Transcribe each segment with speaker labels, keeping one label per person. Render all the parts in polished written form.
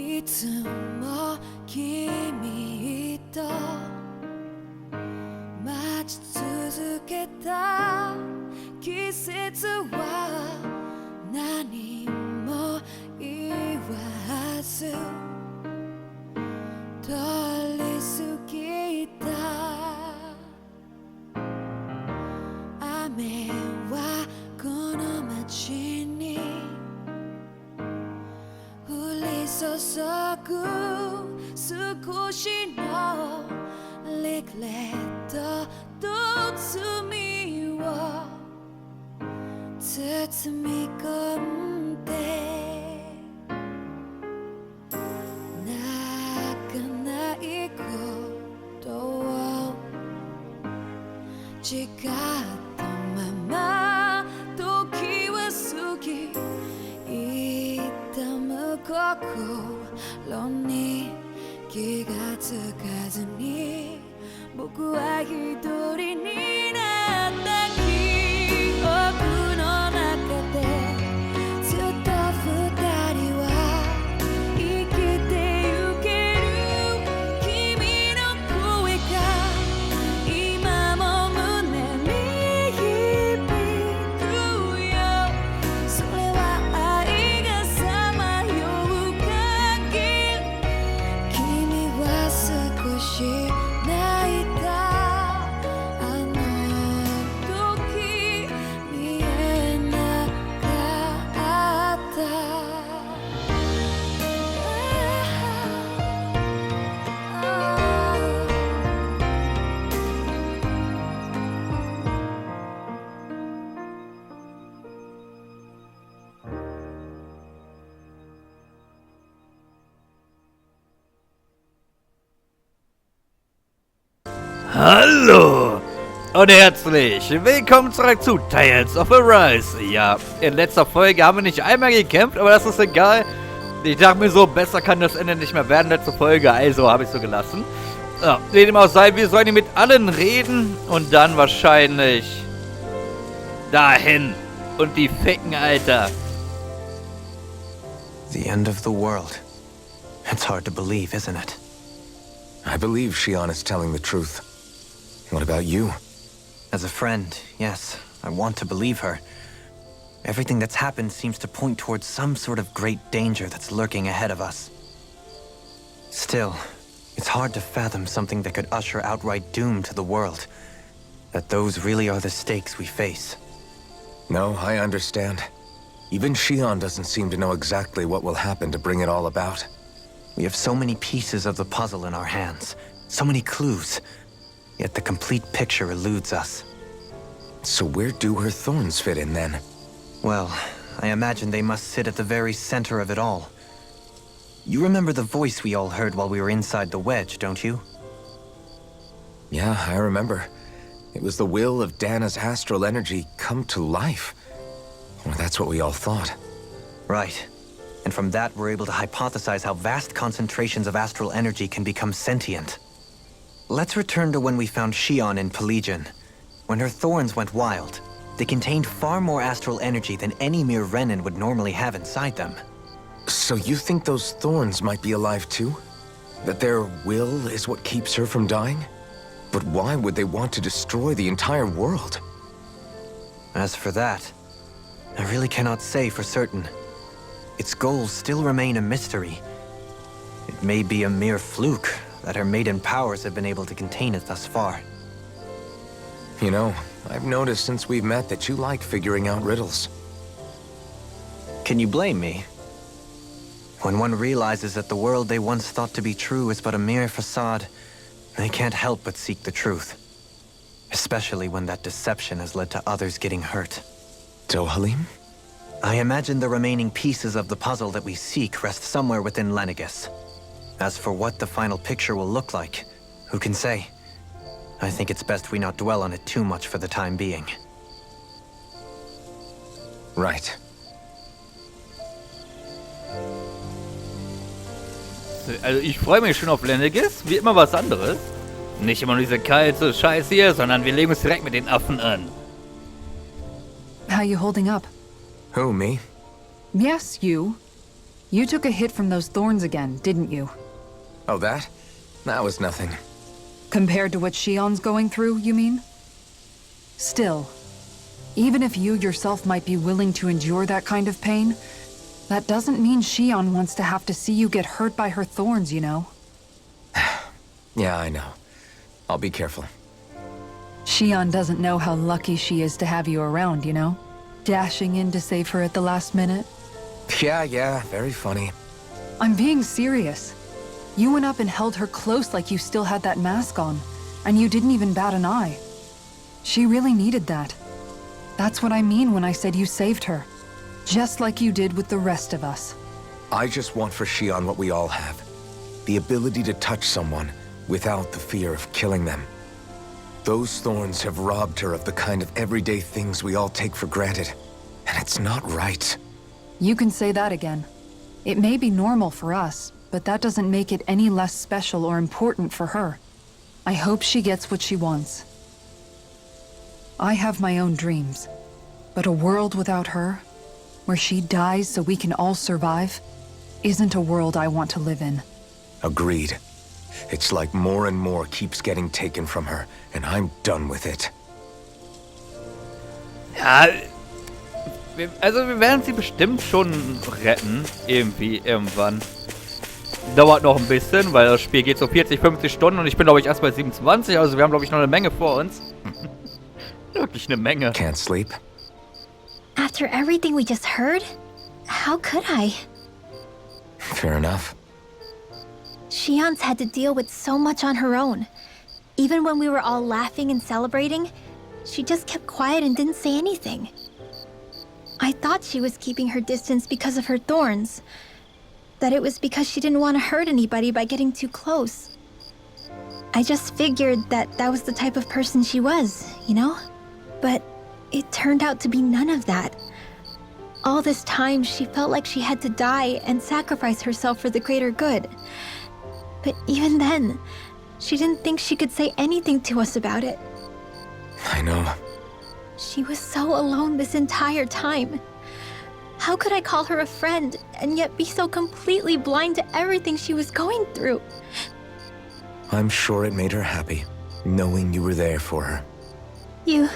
Speaker 1: いつも君と待ち続けた季節は何も言わず通り過ぎた。雨はこの街に降り注ぐ少しのリグレットと罪を包み込んで泣かないことを誓ったまま時は過ぎ痛む心に気がつかずに僕は一人になった記憶の中でずっと二人は生きてゆける。君の声が今も胸に響くよ。それは愛がさまよう限り君は少し泣いた。あの時見えなかった。
Speaker 2: Hallo und herzlich willkommen zurück zu Tales of Arise. Ja, in letzter Folge haben wir nicht einmal gekämpft, aber das ist egal. Ich dachte mir so, besser kann das Ende nicht mehr werden, letzte Folge, also habe ich so gelassen. Ja, wie dem auch sei, wir sollen hier mit allen reden und dann wahrscheinlich dahin und die ficken, Alter.
Speaker 3: The end of the world. It's hard to believe, isn't it?
Speaker 4: I believe Shion is telling the truth. What about you?
Speaker 3: As a friend, yes, I want to believe her. Everything that's happened seems to point towards some sort of great danger that's lurking ahead of us. Still, it's hard to fathom something that could usher outright doom to the world. That those really are the stakes we face.
Speaker 4: No, I understand. Even Shion doesn't seem to know exactly what will happen to bring it all about.
Speaker 3: We have so many pieces of the puzzle in our hands, so many clues, yet the complete picture eludes us.
Speaker 4: So where do her thorns fit in then?
Speaker 3: Well, I imagine they must sit at the very center of it all. You remember the voice we all heard while we were inside the wedge, don't you?
Speaker 4: Yeah, I remember. It was the will of Dana's astral energy come to life. Well, that's what we all thought.
Speaker 3: Right. And from that, we're able to hypothesize how vast concentrations of astral energy can become sentient. Let's return to when we found Shion in Pelagian. When her thorns went wild, they contained far more astral energy than any mere Renin would normally have inside them.
Speaker 4: So you think those thorns might be alive too? That their will is what keeps her from dying? But why would they want to destroy the entire world?
Speaker 3: As for that, I really cannot say for certain. Its goals still remain a mystery. It may be a mere fluke that her maiden powers have been able to contain it thus far.
Speaker 4: You know, I've noticed since we've met that you like figuring out riddles.
Speaker 3: Can you blame me? When one realizes that the world they once thought to be true is but a mere facade, they can't help but seek the truth. Especially when that deception has led to others getting hurt.
Speaker 4: Dohalim?
Speaker 3: I imagine the remaining pieces of the puzzle that we seek rest somewhere within Lenegis. As for what the final picture will look like, who can say? I think it's best we not dwell on it too much for the time being.
Speaker 4: Right.
Speaker 2: Also ich freue mich schon auf Lenegis, wie immer was anderes. Nicht immer nur diese kalte Scheiß hier, sondern wir legen uns direkt mit den Affen an.
Speaker 5: How you holding up?
Speaker 4: Who, me?
Speaker 5: Yes, you. You took a hit from those thorns again, didn't you?
Speaker 4: Oh, that? That was nothing.
Speaker 5: Compared to what Shion's going through, you mean? Still, even if you yourself might be willing to endure that kind of pain, that doesn't mean Shion wants to have to see you get hurt by her thorns, you know?
Speaker 4: Yeah, I know. I'll be careful.
Speaker 5: Shion doesn't know how lucky she is to have you around, you know? Dashing in to save her at the last minute.
Speaker 4: Yeah, very funny.
Speaker 5: I'm being serious. You went up and held her close like you still had that mask on, and you didn't even bat an eye. She really needed that. That's what I mean when I said you saved her. Just like you did with the rest of us.
Speaker 4: I just want for Shion what we all have. The ability to touch someone without the fear of killing them. Those thorns have robbed her of the kind of everyday things we all take for granted. And it's not right.
Speaker 5: You can say that again. It may be normal for us, but that doesn't make it any less special or important for her. I hope she gets what she wants. I have my own dreams, but a world without her, where she dies so we can all survive, isn't a world I want to live in.
Speaker 4: Agreed. It's like more and more keeps getting taken from her, and I'm done with it.
Speaker 2: Ja, also wir werden sie bestimmt schon retten, irgendwie, irgendwann. Dauert noch ein bisschen, weil das Spiel geht so 40, 50 Stunden und ich bin glaube ich erst bei 27, also wir haben glaube ich noch eine Menge vor uns. Wirklich eine Menge.
Speaker 4: Can't sleep?
Speaker 6: After everything we just heard, how could I?
Speaker 4: Fair enough.
Speaker 6: Shion's had to deal with so much on her own. Even when we were all laughing and celebrating, she just kept quiet and didn't say anything. I thought she was keeping her distance because of her thorns. That it was because she didn't want to hurt anybody by getting too close. I just figured that that was the type of person she was, you know? But it turned out to be none of that. All this time, she felt like she had to die and sacrifice herself for the greater good. But even then, she didn't think she could say anything to us about it.
Speaker 4: I know.
Speaker 6: She was so alone this entire time. How could I call her a friend and yet be so completely blind to everything she was going through?
Speaker 4: I'm sure it made her happy, knowing you were there for her.
Speaker 6: You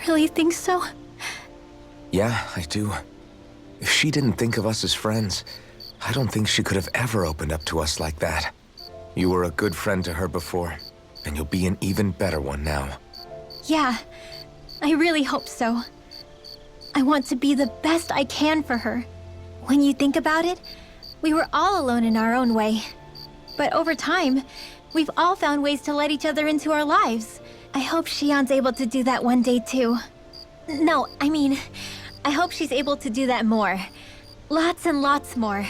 Speaker 6: really think so?
Speaker 4: Yeah, I do. If she didn't think of us as friends, I don't think she could have ever opened up to us like that. You were a good friend to her before, and you'll be an even better one now.
Speaker 6: Yeah, I really hope so. I want to be the best I can for her. When you think about it, we were all alone in our own way. But over time, we've all found ways to let each other into our lives. I hope Shion's able to do that one day too. No, I mean, I hope she's able to do that more. Lots and lots more.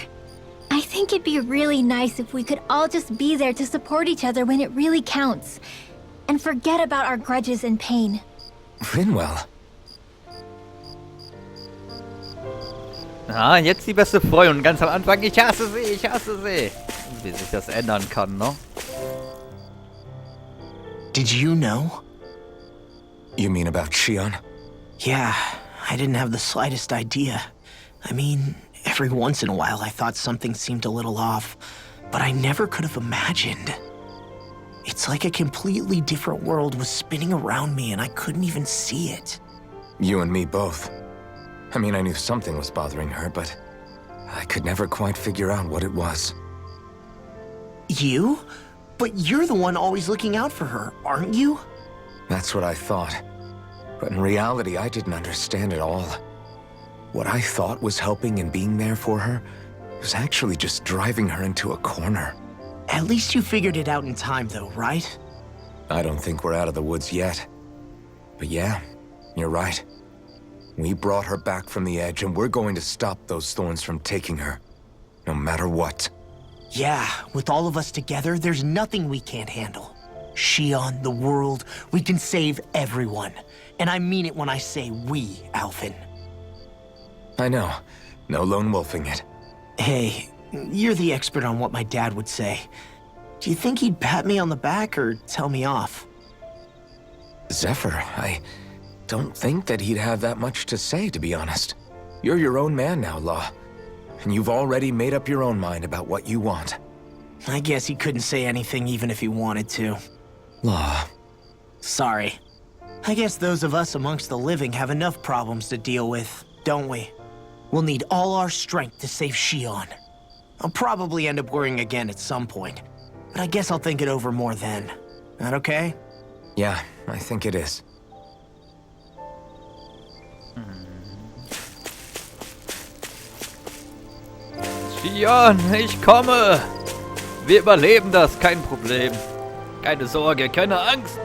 Speaker 6: I think it'd be really nice if we could all just be there to support each other when it really counts. And forget about our grudges and pain.
Speaker 4: Rinwell.
Speaker 2: Ah, jetzt die beste Freundin und ganz am Anfang, ich hasse sie, ich hasse sie. Wie sich das ändern kann, ne?
Speaker 7: Did you know?
Speaker 4: You mean about Shion?
Speaker 7: Yeah, I didn't have the slightest idea. I mean, every once in a while I thought something seemed a little off, but I never could have imagined. It's like a completely different world was spinning around me and I couldn't even see it.
Speaker 4: You and me both. I mean, I knew something was bothering her, but I could never quite figure out what it was.
Speaker 7: You? But you're the one always looking out for her, aren't you?
Speaker 4: That's what I thought. But in reality, I didn't understand it all. What I thought was helping and being there for her was actually just driving her into a corner.
Speaker 7: At least you figured it out in time, though, right?
Speaker 4: I don't think we're out of the woods yet. But yeah, you're right. We brought her back from the edge, and we're going to stop those thorns from taking her. No matter what.
Speaker 7: Yeah, with all of us together, there's nothing we can't handle. Shion, the world, we can save everyone. And I mean it when I say we, Alvin.
Speaker 4: I know. No lone wolfing it.
Speaker 7: Hey, you're the expert on what my dad would say. Do you think he'd pat me on the back or tell me off?
Speaker 4: Zephyr, I don't think that he'd have that much to say, to be honest. You're your own man now, Law. and you've already made up your own mind about what you want.
Speaker 7: I guess he couldn't say anything even if he wanted to.
Speaker 4: Law.
Speaker 7: Sorry. I guess those of us amongst the living have enough problems to deal with, don't we? We'll need all our strength to save Shion. I'll probably end up worrying again at some point, but I guess I'll think it over more then. That okay?
Speaker 4: Yeah, I think it is.
Speaker 2: Shion, ich komme! Wir überleben das, kein Problem. Keine Sorge, keine Angst.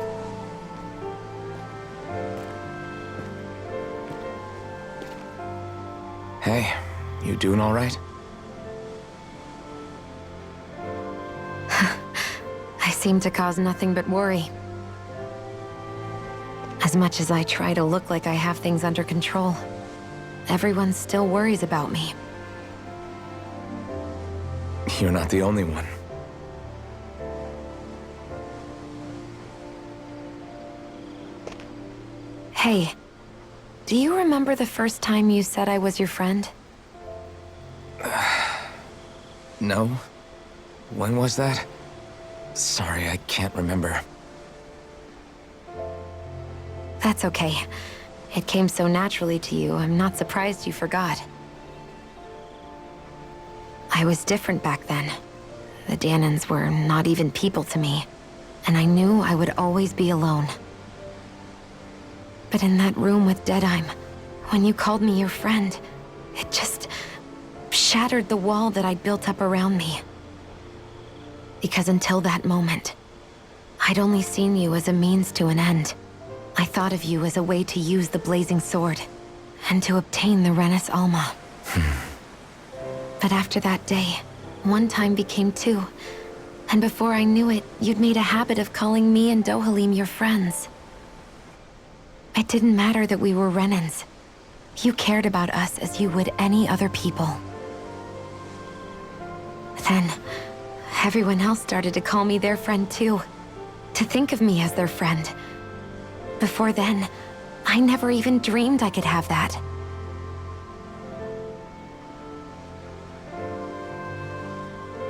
Speaker 4: Hey, you doing all right?
Speaker 8: I seem to cause nothing but worry. As much as I try to look like I have things under control, everyone still worries about me.
Speaker 4: You're not the only one.
Speaker 8: Hey, do you remember the first time you said I was your friend?
Speaker 4: No? When was that? Sorry, I can't remember.
Speaker 8: That's okay. It came so naturally to you, I'm not surprised you forgot. I was different back then. The Danans were not even people to me, and I knew I would always be alone. But in that room with Deadheim, when you called me your friend, it just shattered the wall that I'd built up around me. Because until that moment, I'd only seen you as a means to an end. I thought of you as a way to use the blazing sword, and to obtain the Renis Alma. But after that day, one time became two, and before I knew it, you'd made a habit of calling me and Dohalim your friends. It didn't matter that we were Renans. You cared about us as you would any other people. Then, everyone else started to call me their friend too, to think of me as their friend. Before then, I never even dreamed I could have that.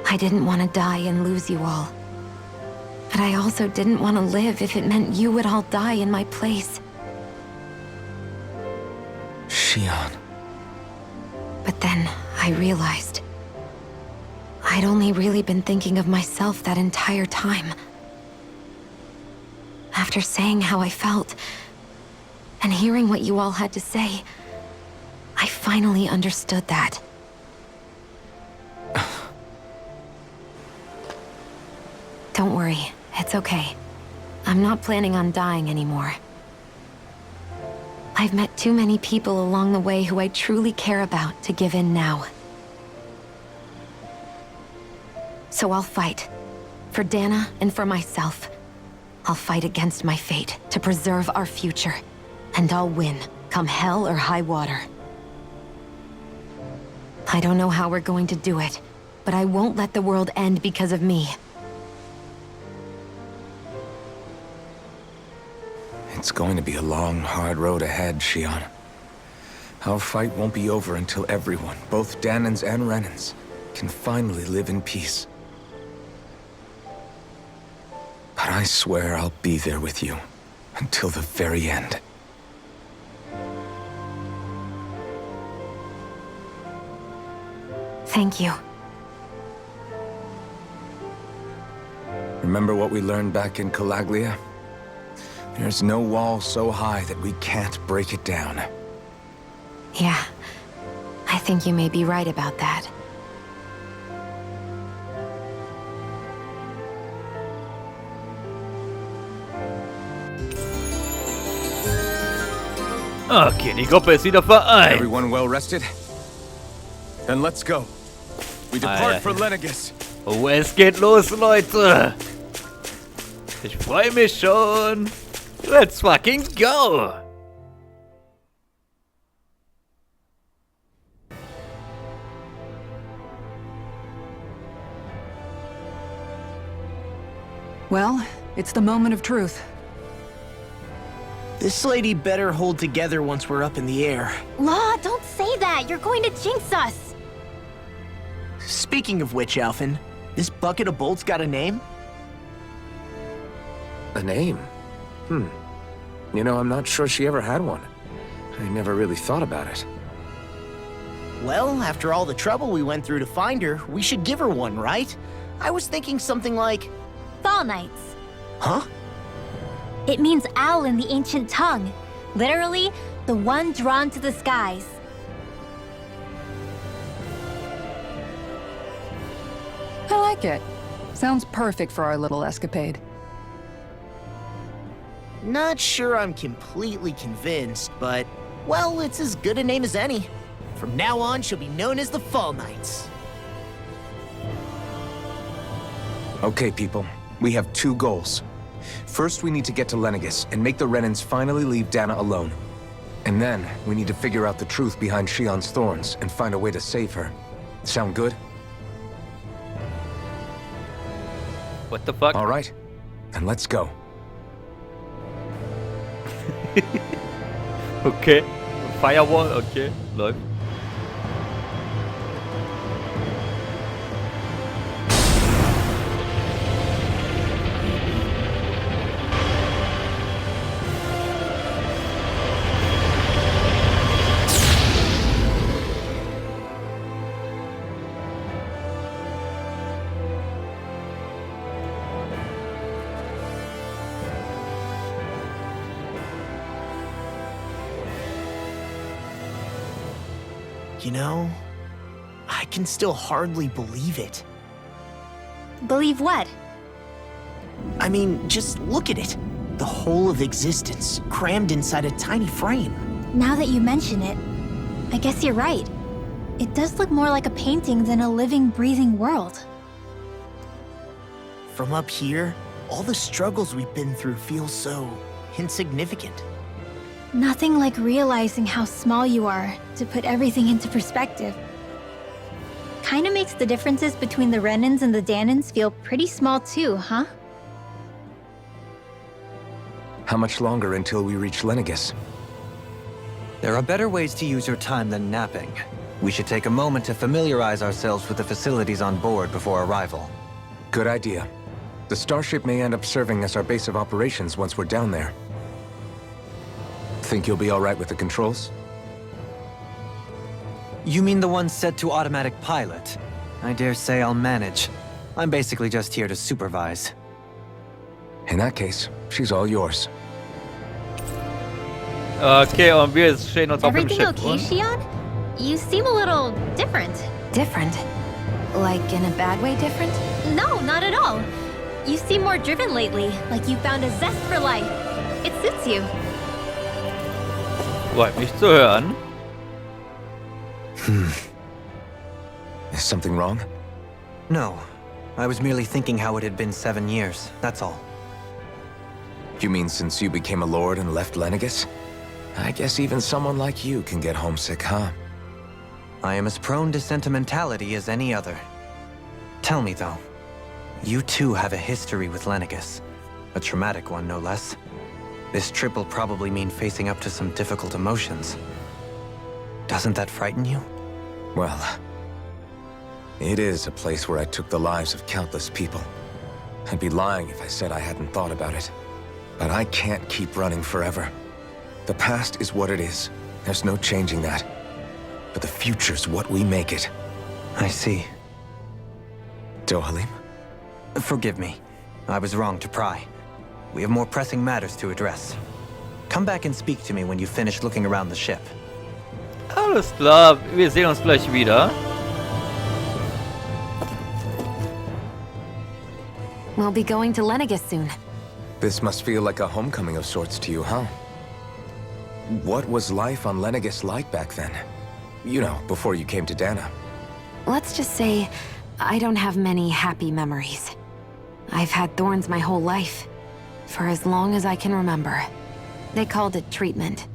Speaker 8: I didn't want to die and lose you all. But I also didn't want to live if it meant you would all die in my place.
Speaker 4: Shion.
Speaker 8: But then I realized I'd only really been thinking of myself that entire time. After saying how I felt, and hearing what you all had to say, I finally understood that. Don't worry, it's okay. I'm not planning on dying anymore. I've met too many people along the way who I truly care about to give in now. So I'll fight. For Dana and for myself. I'll fight against my fate to preserve our future. And I'll win, come hell or high water. I don't know how we're going to do it, but I won't let the world end because of me.
Speaker 4: It's going to be a long, hard road ahead, Shion. Our fight won't be over until everyone, both Danans and Renans, can finally live in peace. But I swear I'll be there with you until the very end.
Speaker 8: Thank you.
Speaker 4: Remember what we learned back in Calaglia? There's no wall so high that we can't break it down.
Speaker 8: Yeah, I think you may be right about that.
Speaker 2: Okay, die Gruppe ist wieder vereint.
Speaker 4: Everyone well rested? Then let's go. We depart for Lenegis.
Speaker 2: Oh, es geht los, Leute. Ich freue mich schon. Let's fucking go.
Speaker 5: Well, it's the moment of truth.
Speaker 7: This lady better hold together once we're up in the air.
Speaker 6: Law, don't say that. You're going to jinx us.
Speaker 7: Speaking of which, Alphen, this bucket of bolts got a name?
Speaker 4: A name? You know, I'm not sure she ever had one. I never really thought about it.
Speaker 7: Well, after all the trouble we went through to find her, we should give her one, right? I was thinking something like...
Speaker 6: Fall Nights.
Speaker 7: Huh?
Speaker 6: It means owl in the ancient tongue. Literally, the one drawn to the skies.
Speaker 5: I like it. Sounds perfect for our little escapade.
Speaker 7: Not sure I'm completely convinced, but... well, it's as good a name as any. From now on, she'll be known as the Fall Knights.
Speaker 4: Okay, people. We have 2 goals. First, we need to get to Lenegis and make the Renans finally leave Dana alone. And then, we need to figure out the truth behind Shion's thorns and find a way to save her. Sound good?
Speaker 2: What the fuck?
Speaker 4: All right. Then let's go.
Speaker 2: Okay. Firewall, okay. Läuft.
Speaker 7: You know, I can still hardly believe it.
Speaker 6: Believe what?
Speaker 7: I mean, just look at it. The whole of existence, crammed inside a tiny frame.
Speaker 6: Now that you mention it, I guess you're right. It does look more like a painting than a living, breathing world.
Speaker 7: From up here, all the struggles we've been through feel so insignificant.
Speaker 6: Nothing like realizing how small you are to put everything into perspective. Kinda makes the differences between the Renans and the Danans feel pretty small too, huh?
Speaker 4: How much longer until we reach Lenegis?
Speaker 3: There are better ways to use your time than napping. We should take a moment to familiarize ourselves with the facilities on board before arrival.
Speaker 4: Good idea. The starship may end up serving as our base of operations once we're down there. Think you'll be all right with the controls?
Speaker 3: You mean the one set to automatic pilot? I dare say I'll manage. I'm basically just here to supervise.
Speaker 4: In that case, she's all yours.
Speaker 2: Okay, und wir stehen uns auf dem
Speaker 6: Everything
Speaker 2: Schiff.
Speaker 6: okay,
Speaker 2: Und?
Speaker 6: Shion? You seem a little different.
Speaker 8: Different? Like in a bad way different?
Speaker 6: No, not at all. You seem more driven lately, like you found a zest for life. It suits you.
Speaker 2: Freut mich zu hören.
Speaker 4: Is something wrong?
Speaker 3: No. I was merely thinking how it had been 7 years, that's all.
Speaker 4: You mean since you became a lord and left Lenegis? I guess even someone like you can get homesick, huh?
Speaker 3: I am as prone to sentimentality as any other. Tell me, though. You too have a history with Lenegis. A traumatic one, no less. This trip will probably mean facing up to some difficult emotions. Doesn't that frighten you?
Speaker 4: Well, it is a place where I took the lives of countless people. I'd be lying if I said I hadn't thought about it. But I can't keep running forever. The past is what it is. There's no changing that. But the future's what we make it.
Speaker 3: I see.
Speaker 4: Dohalim?
Speaker 3: Forgive me. I was wrong to pry. We have more pressing matters to address. Come back and speak to me when you finish looking around the ship.
Speaker 2: Alles klar, wir sehen uns gleich wieder.
Speaker 8: We'll be going to Lenegis soon.
Speaker 4: This must feel like a homecoming of sorts to you, huh? What was life on Lenegis like back then? You know, before you came to Dana.
Speaker 8: Let's just say, I don't have many happy memories. I've had thorns my whole life, for as long as I can remember. They called it treatment,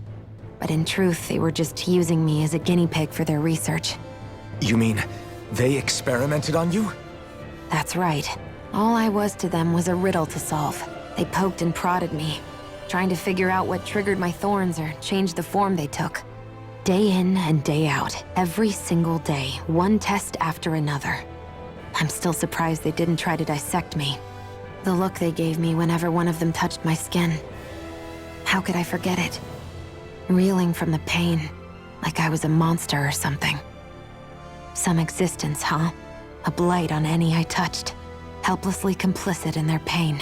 Speaker 8: but in truth, they were just using me as a guinea pig for their research.
Speaker 4: You mean, they experimented on you?
Speaker 8: That's right. All I was to them was a riddle to solve. They poked and prodded me, trying to figure out what triggered my thorns or changed the form they took. Day in and day out, every single day, one test after another. I'm still surprised they didn't try to dissect me. The look they gave me whenever one of them touched my skin. How could I forget it? Reeling from the pain, like I was a monster or something. Some existence, huh? A blight on any I touched, helplessly complicit in their pain.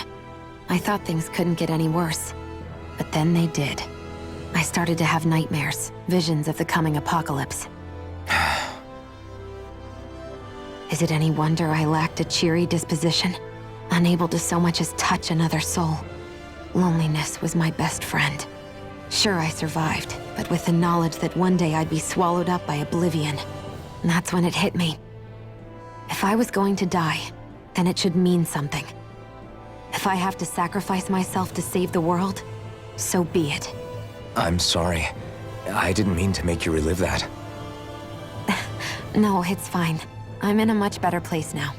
Speaker 8: I thought things couldn't get any worse, but then they did. I started to have nightmares, visions of the coming apocalypse. Is it any wonder I lacked a cheery disposition? Unable to so much as touch another soul. Loneliness was my best friend. Sure, I survived, but with the knowledge that one day I'd be swallowed up by oblivion. And that's when it hit me. If I was going to die, then it should mean something. If I have to sacrifice myself to save the world, so be it.
Speaker 4: I'm sorry. I didn't mean to make you relive that.
Speaker 8: No, it's fine. I'm in a much better place now.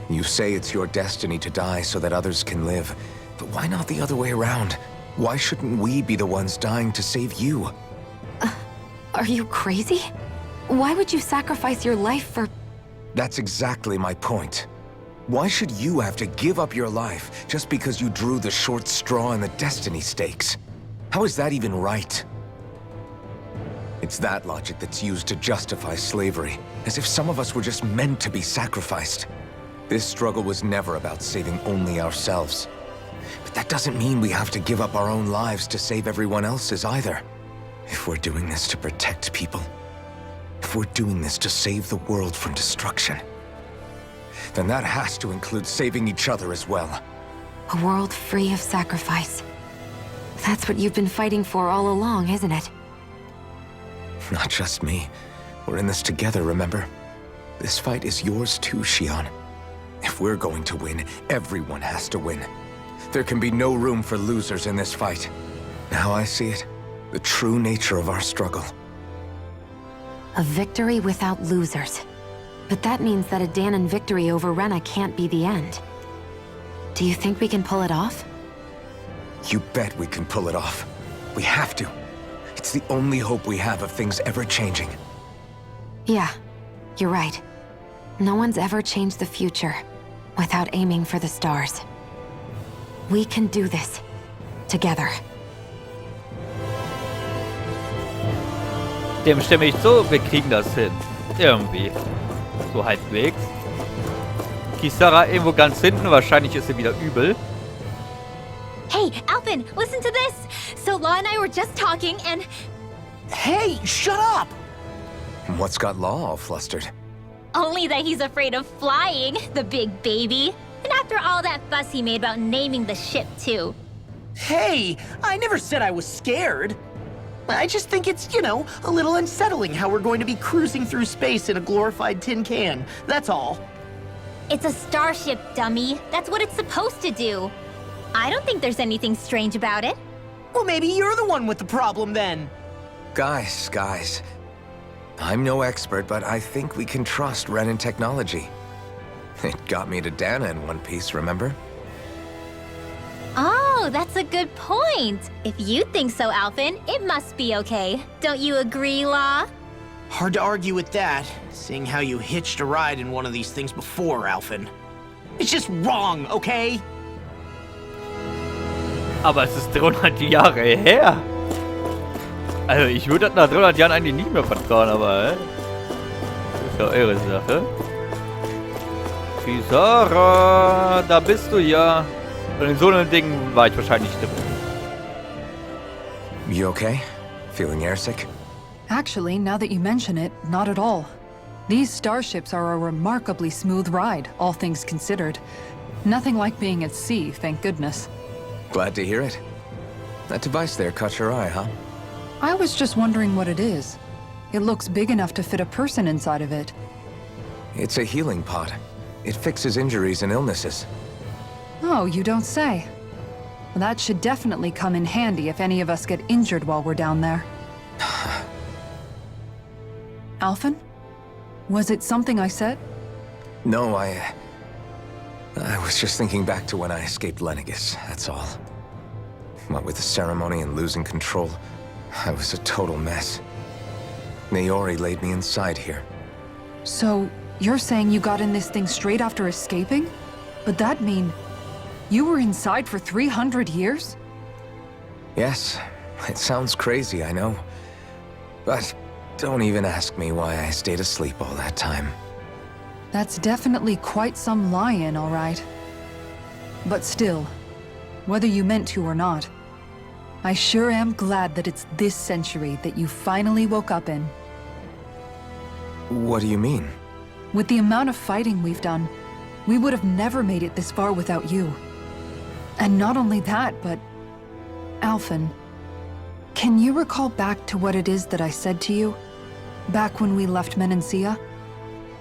Speaker 4: You say it's your destiny to die so that others can live. But why not the other way around? Why shouldn't we be the ones dying to save you?
Speaker 8: Are you crazy? Why would you sacrifice your life for...
Speaker 4: That's exactly my point. Why should you have to give up your life just because you drew the short straw in the destiny stakes? How is that even right? It's that logic that's used to justify slavery, as if some of us were just meant to be sacrificed. This struggle was never about saving only ourselves. But that doesn't mean we have to give up our own lives to save everyone else's either. If we're doing this to protect people, if we're doing this to save the world from destruction, then that has to include saving each other as well.
Speaker 8: A world free of sacrifice. That's what you've been fighting for all along, isn't it?
Speaker 4: Not just me. We're in this together, remember? This fight is yours too, Shion. If we're going to win, everyone has to win. There can be no room for losers in this fight. Now I see it. The true nature of our struggle.
Speaker 8: A victory without losers. But that means that a Dahnan victory over Rena can't be the end. Do you think we can pull it off?
Speaker 4: You bet we can pull it off. We have to. It's the only hope we have of things ever changing.
Speaker 8: Yeah, you're right. No one's ever changed the future without aiming for the stars. We can do this. Together.
Speaker 2: Dem stimme ich zu, wir kriegen das hin. Irgendwie. So halbwegs. Kisara irgendwo ganz hinten, wahrscheinlich ist sie wieder übel.
Speaker 6: Hey, Alvin, listen to this! So Law and I were just talking and...
Speaker 7: Hey, shut up!
Speaker 4: What's got Law all flustered?
Speaker 6: Only that he's afraid of flying, the big baby. And after all that fuss he made about naming the ship, too.
Speaker 7: Hey, I never said I was scared. I just think it's, a little unsettling how we're going to be cruising through space in a glorified tin can. That's all.
Speaker 6: It's a starship, dummy. That's what it's supposed to do. I don't think there's anything strange about it.
Speaker 7: Well, maybe you're the one with the problem then.
Speaker 4: Guys. I'm no expert, but I think we can trust Renan technology. It got me to Dana in one piece, remember?
Speaker 6: Oh, that's a good point. If you think so, Alvin, it must be okay. Don't you agree, Law?
Speaker 7: Hard to argue with that, seeing how you hitched a ride in one of these things before, Alvin. It's just wrong, okay?
Speaker 2: Aber es ist 300 Jahre her. Also ich würde das nach 300 Jahren eigentlich nicht mehr vertrauen, aber das ist ja eure Sache. Kazore, da bist du ja. Und in so einem Ding war ich wahrscheinlich drin.
Speaker 4: You okay? Feeling airsick?
Speaker 5: Actually, now that you mention it, not at all. These starships are a remarkably smooth ride, all things considered. Nothing like being at sea, thank goodness.
Speaker 4: Glad to hear it. That device there caught your eye, huh?
Speaker 5: I was just wondering what it is. It looks big enough to fit a person inside of it.
Speaker 4: It's a healing pod. It fixes injuries and illnesses.
Speaker 5: Oh, you don't say. Well, that should definitely come in handy if any of us get injured while we're down there. Alphen? Was it something I said?
Speaker 4: No, I was just thinking back to when I escaped Lennigus, that's all. What with the ceremony and losing control, I was a total mess. Naori laid me inside here.
Speaker 5: So, You're saying you got in this thing straight after escaping? But that'd mean you were inside for 300 years?
Speaker 4: Yes, it sounds crazy, I know. But don't even ask me why I stayed asleep all that time.
Speaker 5: That's definitely quite some lie-in, all right. But still, whether you meant to or not, I sure am glad that it's this century that you finally woke up in.
Speaker 4: What do you mean?
Speaker 5: With the amount of fighting we've done, we would have never made it this far without you. And not only that, but... Alphen, can you recall back to what it is that I said to you? Back when we left Menancia?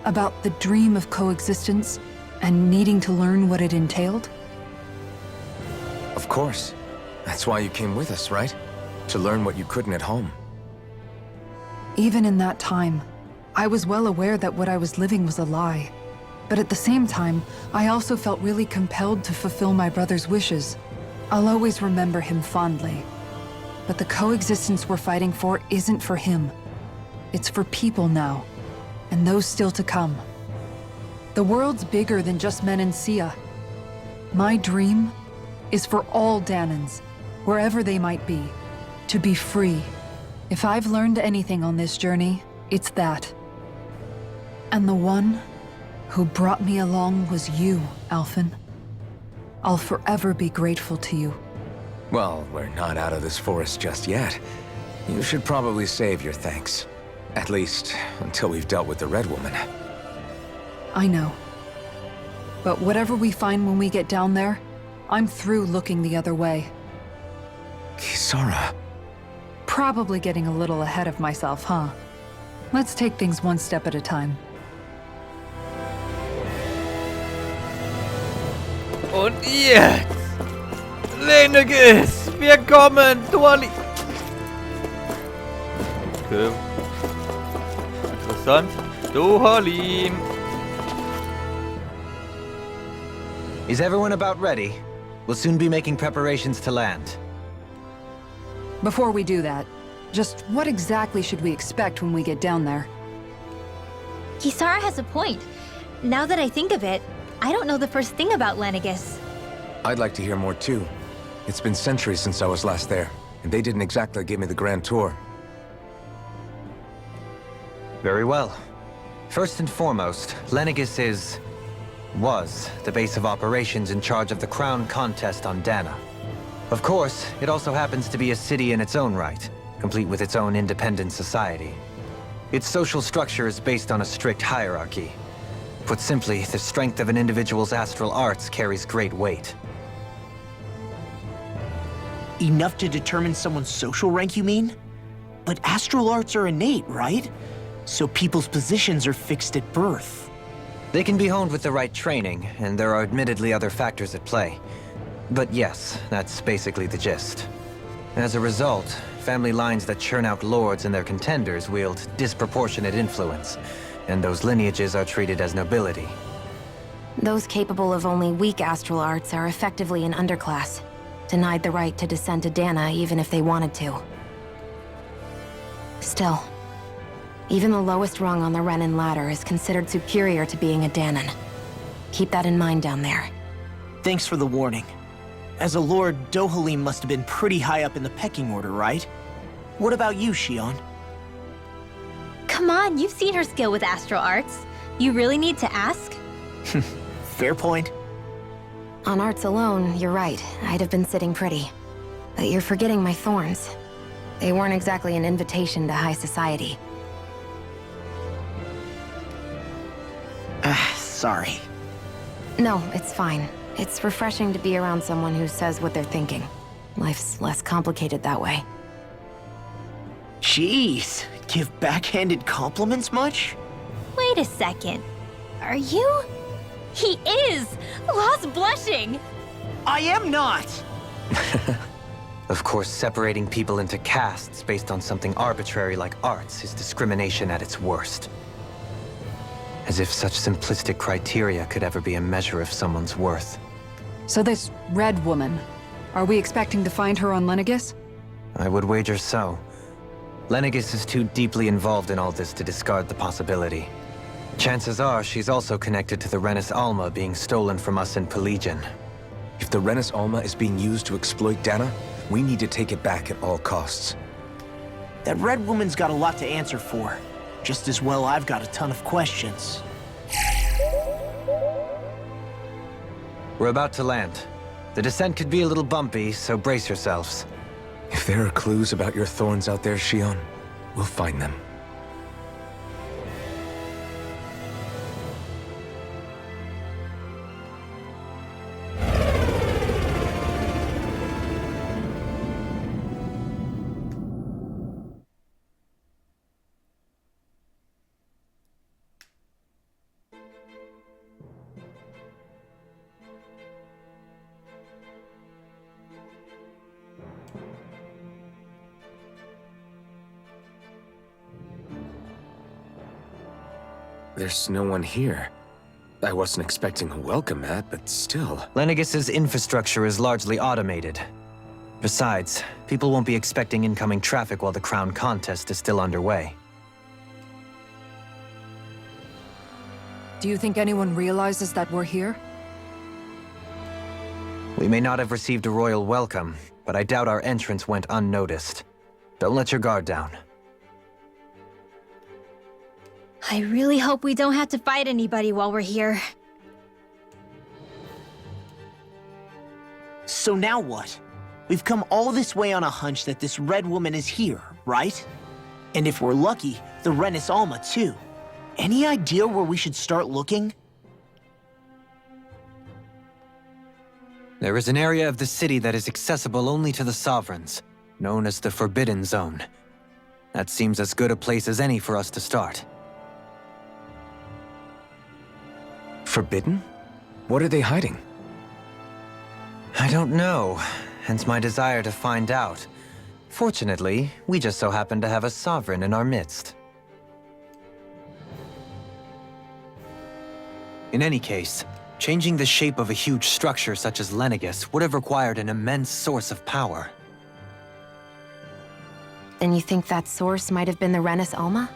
Speaker 5: About the dream of coexistence and needing to learn what it entailed?
Speaker 4: Of course. That's why you came with us, right? To learn what you couldn't at home.
Speaker 5: Even in that time, I was well aware that what I was living was a lie. But at the same time, I also felt really compelled to fulfill my brother's wishes. I'll always remember him fondly. But the coexistence we're fighting for isn't for him. It's for people now, and those still to come. The world's bigger than just Menancia. My dream is for all Danans, wherever they might be, to be free. If I've learned anything on this journey, it's that. And the one who brought me along was you, Alphen. I'll forever be grateful to you.
Speaker 4: Well, we're not out of this forest just yet. You should probably save your thanks. At least, until we've dealt with the Red Woman.
Speaker 5: I know. But whatever we find when we get down there, I'm through looking the other way.
Speaker 4: Kazore.
Speaker 5: Probably getting a little ahead of myself, huh? Let's take things one step at a time.
Speaker 2: Und jetzt! Lenegis! Wir kommen! Duali! Okay. Interessant. Duhalim!
Speaker 3: Is everyone about ready? We'll soon be making preparations to land.
Speaker 5: Before we do that, just what exactly should we expect when we get down there?
Speaker 6: Kisara has a point. Now that I think of it, I don't know the first thing about Lenegis.
Speaker 4: I'd like to hear more too. It's been centuries since I was last there, and they didn't exactly give me the grand tour.
Speaker 3: Very well. First and foremost, Lenegis was the base of operations in charge of the crown contest on Dana. Of course, it also happens to be a city in its own right, complete with its own independent society. Its social structure is based on a strict hierarchy. Put simply, the strength of an individual's astral arts carries great weight.
Speaker 7: Enough to determine someone's social rank, you mean? But astral arts are innate, right? So people's positions are fixed at birth.
Speaker 3: They can be honed with the right training, and there are admittedly other factors at play. But yes, that's basically the gist. As a result, family lines that churn out lords and their contenders wield disproportionate influence, and those lineages are treated as nobility.
Speaker 8: Those capable of only weak astral arts are effectively an underclass, denied the right to descend to Dana even if they wanted to. Still, even the lowest rung on the Renin ladder is considered superior to being a Danan. Keep that in mind down there.
Speaker 7: Thanks for the warning. As a lord, Dohalim must have been pretty high up in the pecking order, right? What about you, Shion?
Speaker 6: Come on, you've seen her skill with astral arts. You really need to ask?
Speaker 7: Fair point.
Speaker 8: On arts alone, you're right. I'd have been sitting pretty. But you're forgetting my thorns. They weren't exactly an invitation to high society.
Speaker 7: Sorry.
Speaker 8: No, it's fine. It's refreshing to be around someone who says what they're thinking. Life's less complicated that way.
Speaker 7: Jeez, give backhanded compliments much?
Speaker 6: Wait a second. Are you? He is! Lost blushing!
Speaker 7: I am not!
Speaker 3: Of course, separating people into castes based on something arbitrary like arts is discrimination at its worst. As if such simplistic criteria could ever be a measure of someone's worth.
Speaker 5: So this Red Woman, are we expecting to find her on Lenegis?
Speaker 3: I would wager so. Lenegis is too deeply involved in all this to discard the possibility. Chances are she's also connected to the Renis Alma being stolen from us in Pelegion.
Speaker 4: If the Renis Alma is being used to exploit Dana, we need to take it back at all costs.
Speaker 7: That red woman's got a lot to answer for. Just as well I've got a ton of questions.
Speaker 3: We're about to land. The descent could be a little bumpy, so brace yourselves.
Speaker 4: If there are clues about your thorns out there, Shion, we'll find them. There's no one here. I wasn't expecting a welcome mat, but still.
Speaker 3: Lenegus's infrastructure is largely automated. Besides, people won't be expecting incoming traffic while the crown contest is still underway.
Speaker 5: Do you think anyone realizes that we're here?
Speaker 3: We may not have received a royal welcome, but I doubt our entrance went unnoticed. Don't let your guard down.
Speaker 6: I really hope we don't have to fight anybody while we're here.
Speaker 7: So now what? We've come all this way on a hunch that this red woman is here, right? And if we're lucky, the Renis Alma too. Any idea where we should start looking?
Speaker 3: There is an area of the city that is accessible only to the Sovereigns, known as the Forbidden Zone. That seems as good a place as any for us to start.
Speaker 4: Forbidden? What are they hiding?
Speaker 3: I don't know, hence my desire to find out. Fortunately, we just so happen to have a Sovereign in our midst. In any case, changing the shape of a huge structure such as Lenegus would have required an immense source of power.
Speaker 8: Then you think that source might have been the Renis Alma?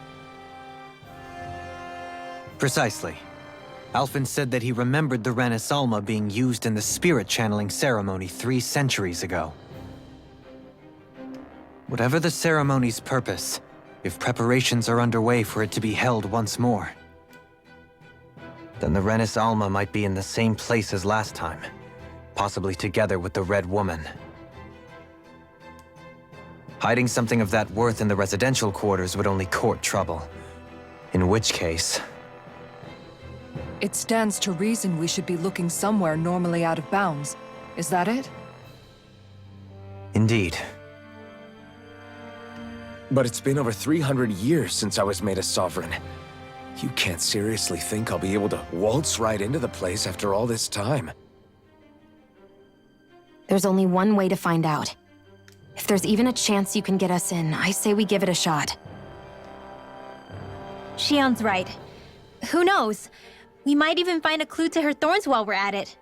Speaker 3: Precisely. Alphen said that he remembered the Renis Alma being used in the spirit channeling ceremony 3 centuries ago. Whatever the ceremony's purpose, if preparations are underway for it to be held once more, then the Renis Alma might be in the same place as last time, possibly together with the Red Woman. Hiding something of that worth in the residential quarters would only court trouble. In which case...
Speaker 5: It stands to reason we should be looking somewhere normally out of bounds. Is that it?
Speaker 3: Indeed.
Speaker 4: But it's been over 300 years since I was made a Sovereign. You can't seriously think I'll be able to waltz right into the place after all this time.
Speaker 8: There's only one way to find out. If there's even a chance you can get us in, I say we give it a shot.
Speaker 6: Shion's right. Who knows? We might even find a clue to her thorns while we're at it.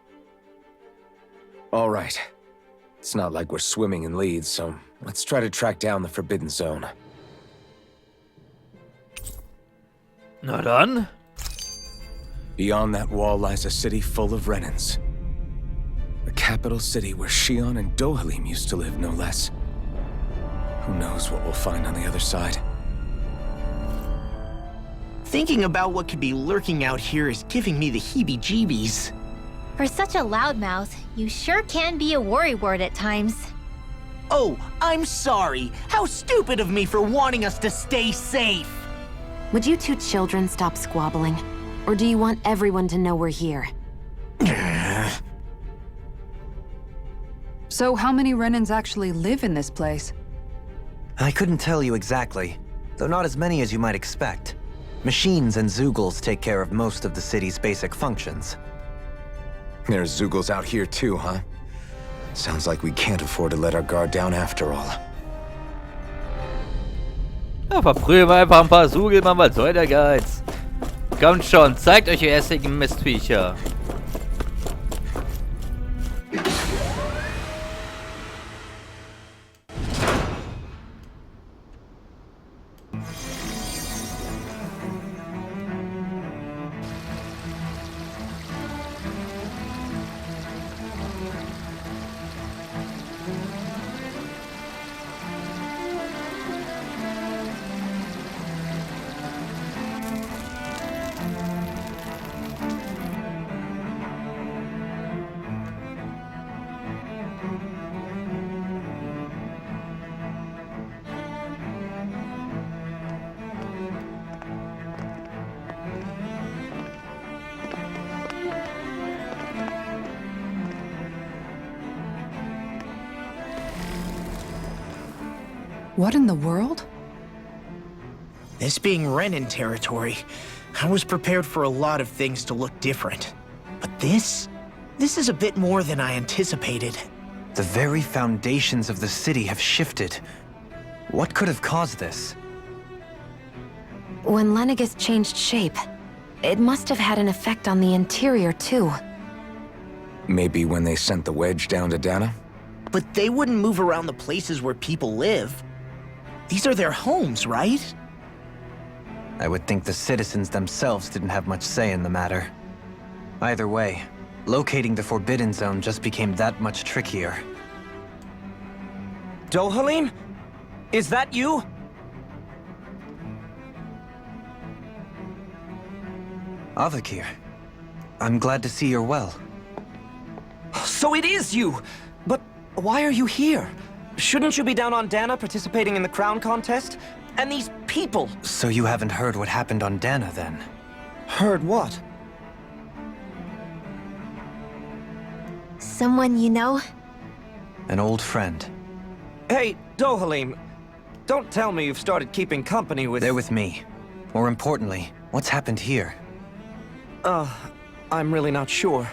Speaker 4: All right. It's not like we're swimming in leads, so let's try to track down the Forbidden Zone.
Speaker 2: Na dann.
Speaker 4: Beyond that wall lies a city full of Renins. The capital city where Shion and Dohalim used to live, no less. Who knows what we'll find on the other side?
Speaker 7: Thinking about what could be lurking out here is giving me the heebie-jeebies.
Speaker 6: For such a loudmouth, you sure can be a worrywart at times.
Speaker 7: Oh, I'm sorry. How stupid of me for wanting us to stay safe.
Speaker 8: Would you two children stop squabbling? Or do you want everyone to know we're here?
Speaker 5: So how many Renins actually live in this place?
Speaker 3: I couldn't tell you exactly, though not as many as you might expect. Machines and Zeugles take care of most of the city's basic functions.
Speaker 4: There's Zeugles out here too, huh? Sounds like we can't afford to let our guard down after all.
Speaker 2: Ja, verprügeln wir einfach ein paar Sugel, Mann, was soll der Geiz? Kommt schon, zeigt euch ihr hässlichen Mistviecher.
Speaker 5: What in the world?
Speaker 7: This being Renan territory, I was prepared for a lot of things to look different. But this is a bit more than I anticipated.
Speaker 3: The very foundations of the city have shifted. What could have caused this?
Speaker 8: When Lenegis changed shape, it must have had an effect on the interior too.
Speaker 4: Maybe when they sent the wedge down to Dana?
Speaker 7: But they wouldn't move around the places where people live. These are their homes, right?
Speaker 3: I would think the citizens themselves didn't have much say in the matter. Either way, locating the Forbidden Zone just became that much trickier.
Speaker 9: Dohalim? Is that you?
Speaker 3: Avakir, I'm glad to see you're well.
Speaker 9: So it is you! But why are you here? Shouldn't you be down on Dana participating in the crown contest? And these people!
Speaker 3: So you haven't heard what happened on Dana, then?
Speaker 9: Heard what?
Speaker 6: Someone you know?
Speaker 3: An old friend.
Speaker 9: Hey, Dohalim, don't tell me you've started keeping company with...
Speaker 3: They're with me. More importantly, what's happened here?
Speaker 9: I'm really not sure.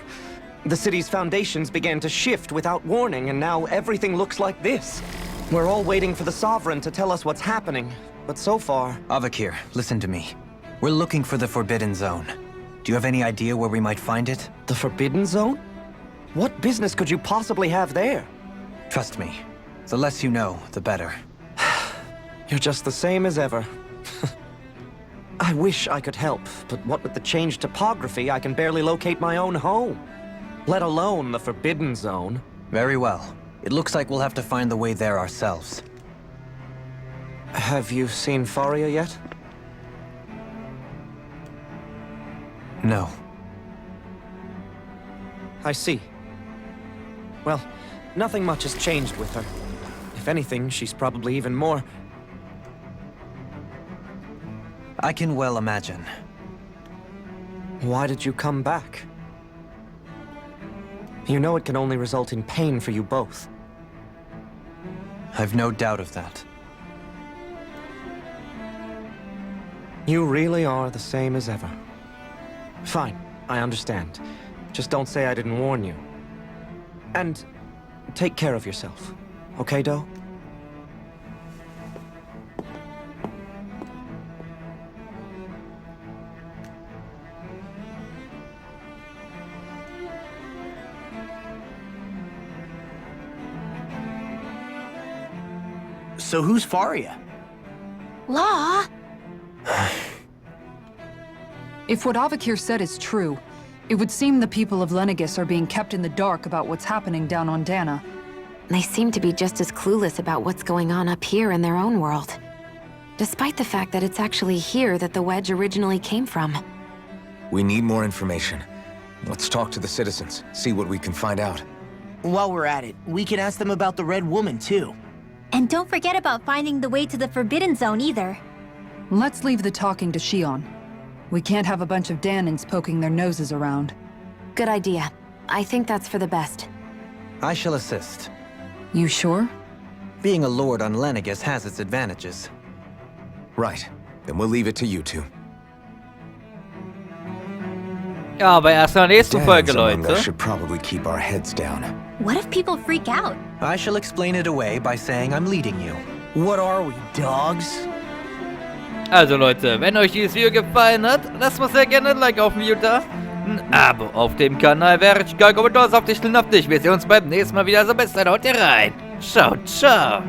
Speaker 9: The city's foundations began to shift without warning, and now everything looks like this. We're all waiting for the Sovereign to tell us what's happening, but so far...
Speaker 3: Avakir, listen to me. We're looking for the Forbidden Zone. Do you have any idea where we might find it?
Speaker 9: The Forbidden Zone? What business could you possibly have there?
Speaker 3: Trust me. The less you know, the better.
Speaker 9: You're just the same as ever. I wish I could help, but what with the changed topography, I can barely locate my own home. Let alone the Forbidden Zone.
Speaker 3: Very well. It looks like we'll have to find the way there ourselves.
Speaker 9: Have you seen Faria yet?
Speaker 3: No.
Speaker 9: I see. Well, nothing much has changed with her. If anything, she's probably even more...
Speaker 3: I can well imagine.
Speaker 9: Why did you come back? You know it can only result in pain for you both.
Speaker 3: I've no doubt of that.
Speaker 9: You really are the same as ever. Fine, I understand. Just don't say I didn't warn you. And take care of yourself. Okay, Do?
Speaker 7: So who's Faria?
Speaker 6: Law?
Speaker 5: If what Avakir said is true, it would seem the people of Lenegis are being kept in the dark about what's happening down on Dana.
Speaker 8: They seem to be just as clueless about what's going on up here in their own world. Despite the fact that it's actually here that the wedge originally came from.
Speaker 4: We need more information. Let's talk to the citizens, see what we can find out.
Speaker 7: While we're at it, we can ask them about the Red Woman, too.
Speaker 6: And don't forget about finding the way to the Forbidden Zone either.
Speaker 5: Let's leave the talking to Shion. We can't have a bunch of Danins poking their noses around.
Speaker 8: Good idea. I think that's for the best.
Speaker 3: I shall assist.
Speaker 5: You sure?
Speaker 3: Being a lord on Lenegis has its advantages.
Speaker 4: Right. Then we'll leave it to you two.
Speaker 2: Ja, aber erst in der nächsten Folge,
Speaker 4: Danins among us
Speaker 2: Leute.
Speaker 4: should probably keep our heads down.
Speaker 6: What if people freak out?
Speaker 3: I shall explain it away by saying I'm leading you.
Speaker 7: What are we, dogs?
Speaker 2: Also Leute, wenn euch dieses Video gefallen hat, lasst mal sehr gerne ein Like auf dem Video da. Ein Abo auf dem Kanal wäre richtig geil. Kommentar auf dich, Wir sehen uns beim nächsten Mal wieder. Also bis dann, haut ihr rein. Ciao, ciao.